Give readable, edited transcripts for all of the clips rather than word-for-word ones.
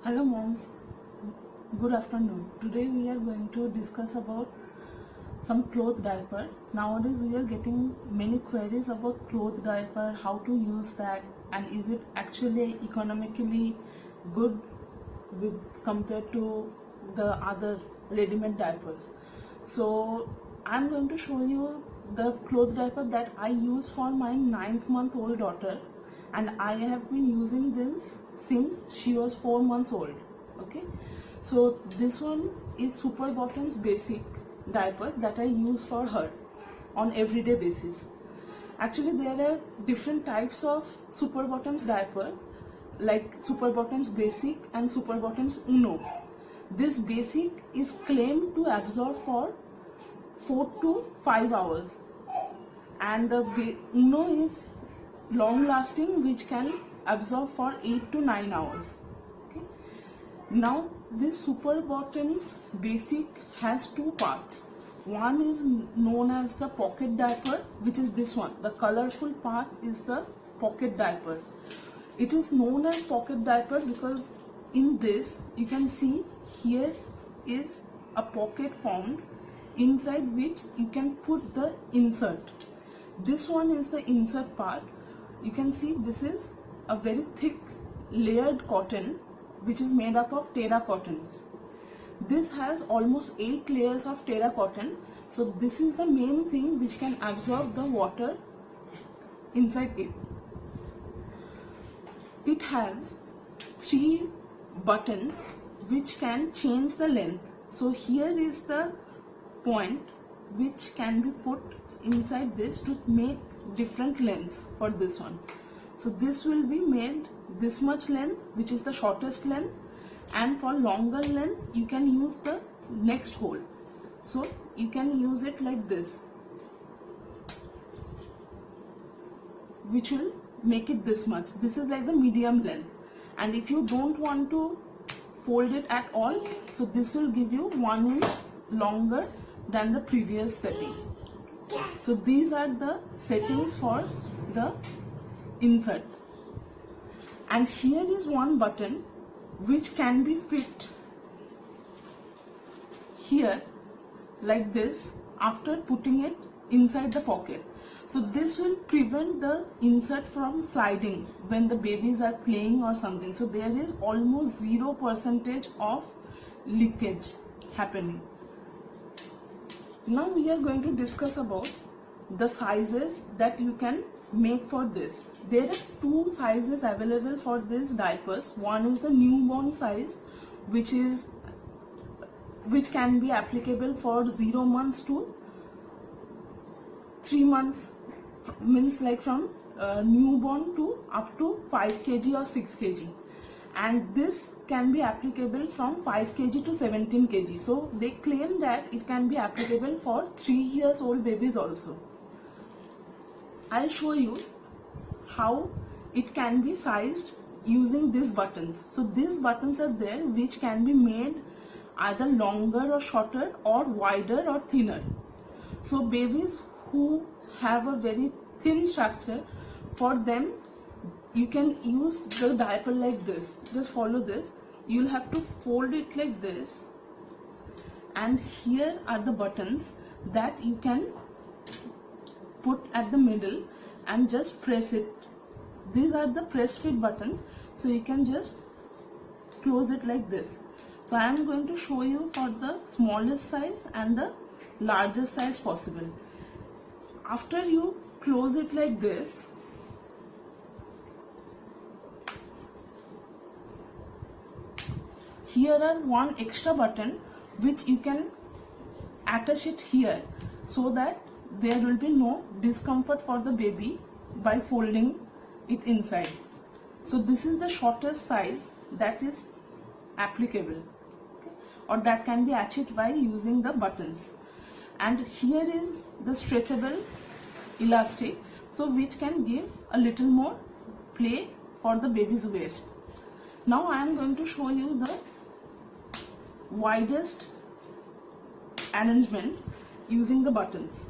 Hello moms, good afternoon. Today we are going to discuss about some cloth diaper. Nowadays we are getting many queries about cloth diaper, how to use that, and is it actually economically good with compared to the other ready-made diapers. So I'm going to show you the cloth diaper that I use for my 9th-month-old daughter, and I have been using this since she was 4 months old. Okay, so this one is Super Bottoms basic diaper that I use for her on everyday basis. Actually there are different types of Super Bottoms diaper, like Super Bottoms basic and Super Bottoms Uno. This basic is claimed to absorb for 4 to 5 hours, and the Uno is long lasting, which can absorb for 8 to 9 hours. Okay. Now this Super Bottoms basic has two parts. One is known as the pocket diaper, which is this one. The colorful part is the pocket diaper. It is known as pocket diaper because in this you can see here is a pocket formed, inside which you can put the insert. This one is the insert part. You can see this is a very thick layered cotton which is made up of terra cotton. This has almost 8 layers of terra cotton, so this is the main thing which can absorb the water inside it. It has 3 buttons which can change the length. So here is the point which can be put inside this to make different lengths for this one. So this will be made this much length, which is the shortest length, and for longer length you can use the next hole. So you can use it like this, which will make it this much. This is like the medium length, and if you don't want to fold it at all, so this will give you 1 inch longer than the previous setting. So these are the settings for the insert, and here is one button which can be fit here like this after putting it inside the pocket. So this will prevent the insert from sliding when the babies are playing or something. So there is almost 0% of leakage happening. Now we are going to discuss about the sizes that you can make for this. There are 2 sizes available for these diapers. One is the newborn size, which can be applicable for 0 months to 3 months, means like from newborn to up to 5 kg or 6 kg, and this can be applicable from 5 kg to 17 kg. So they claim that it can be applicable for 3 years old babies also. I'll show you how it can be sized using these buttons. So these buttons are there which can be made either longer or shorter, or wider or thinner. So babies who have a very thin structure, for them you can use the diaper like this. Just follow this. You'll have to fold it like this, and here are the buttons that you can put at the middle and just press it. These are the press fit buttons, so you can just close it like this. So I am going to show you for the smallest size and the largest size possible. After you close it like this, here are one extra button which you can attach it here, so that there will be no discomfort for the baby by folding it inside. So this is the shortest size that is applicable, okay, or that can be achieved by using the buttons. And here is the stretchable elastic, so which can give a little more play for the baby's waist. Now I am going to show you the widest arrangement using the buttons.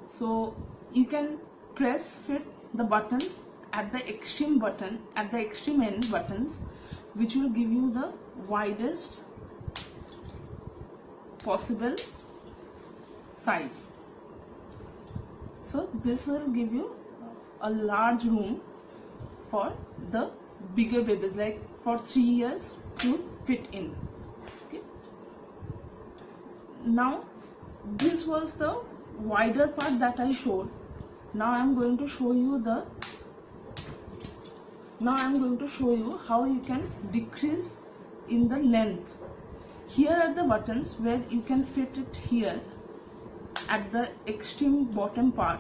So you can press fit the buttons at the extreme end buttons, which will give you the widest possible size. So this will give you a large room for the bigger babies, like for 3 years to fit in. Okay. Now this was the wider part that I showed. Now I am going to show you how you can decrease in the length. Here are the buttons where you can fit it here at the extreme bottom part,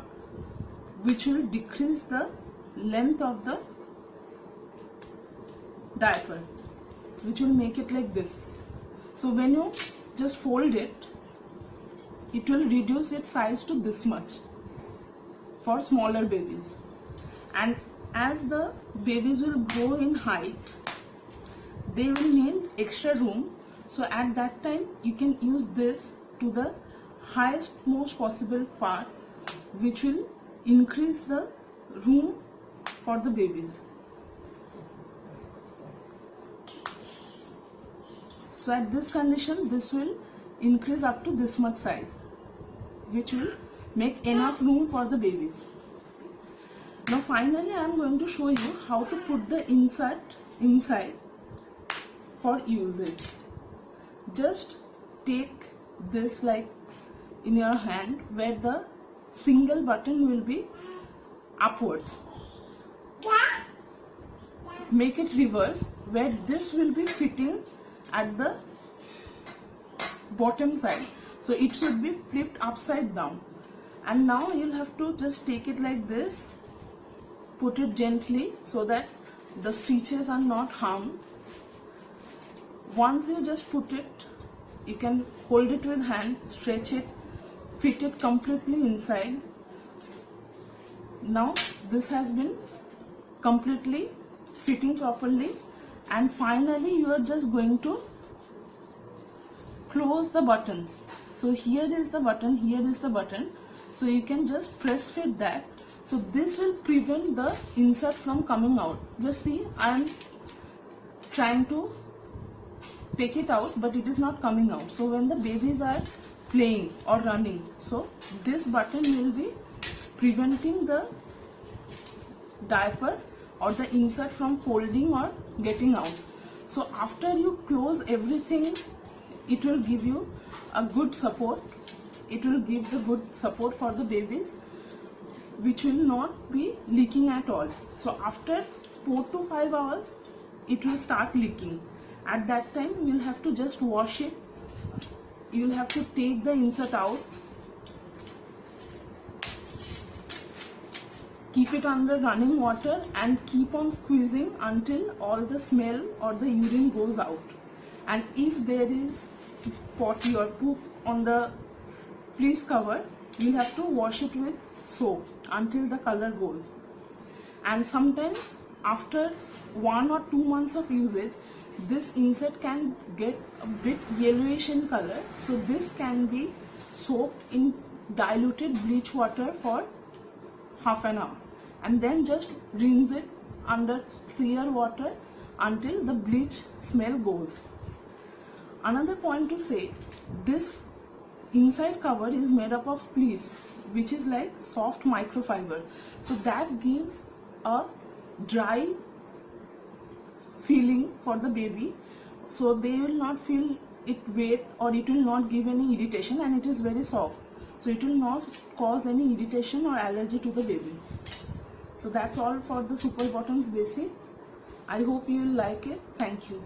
which will decrease the length of the diaper, which will make it like this. So when you just fold it, it will reduce its size to this much for smaller babies. And as the babies will grow in height, they will need extra room. So at that time you can use this to the highest most possible part, which will increase the room for the babies. So at this condition, this will increase up to this much size, which will make enough room for the babies. Now finally I am going to show you how to put the insert inside for usage. Just take this like in your hand, where the single button will be upwards. Make it reverse, where this will be fitting at the bottom side. So it should be flipped upside down. And now you'll have to just take it like this, put it gently so that the stitches are not harmed. Once you just put it, you can hold it with hand, stretch it, fit it completely inside. Now this has been completely fitting properly, and finally you are just going to close the buttons. So here is the button, here is the button, so you can just press fit that. So this will prevent the insert from coming out. Just see, I am trying to take it out, but it is not coming out. So when the babies are playing or running, so this button will be preventing the diaper or the insert from folding or getting out. So after you close everything, it will give you a good support. It will give the good support for the babies, which will not be leaking at all. So after 4 to 5 hours, it will start leaking. At that time, you will have to just wash it. You will have to take the insert out, keep it under running water, and keep on squeezing until all the smell or the urine goes out. And if there is potty or poop on the fleece cover, you have to wash it with soap until the color goes. And sometimes after 1 or 2 months of usage, this insert can get a bit yellowish in color. So this can be soaked in diluted bleach water for half an hour, and then just rinse it under clear water until the bleach smell goes. Another point to say, this inside cover is made up of fleece, which is like soft microfiber. So that gives a dry feeling for the baby. So they will not feel it wet, or it will not give any irritation, and it is very soft. So it will not cause any irritation or allergy to the babies. So that's all for the Super Bottoms Basic. I hope you will like it. Thank you.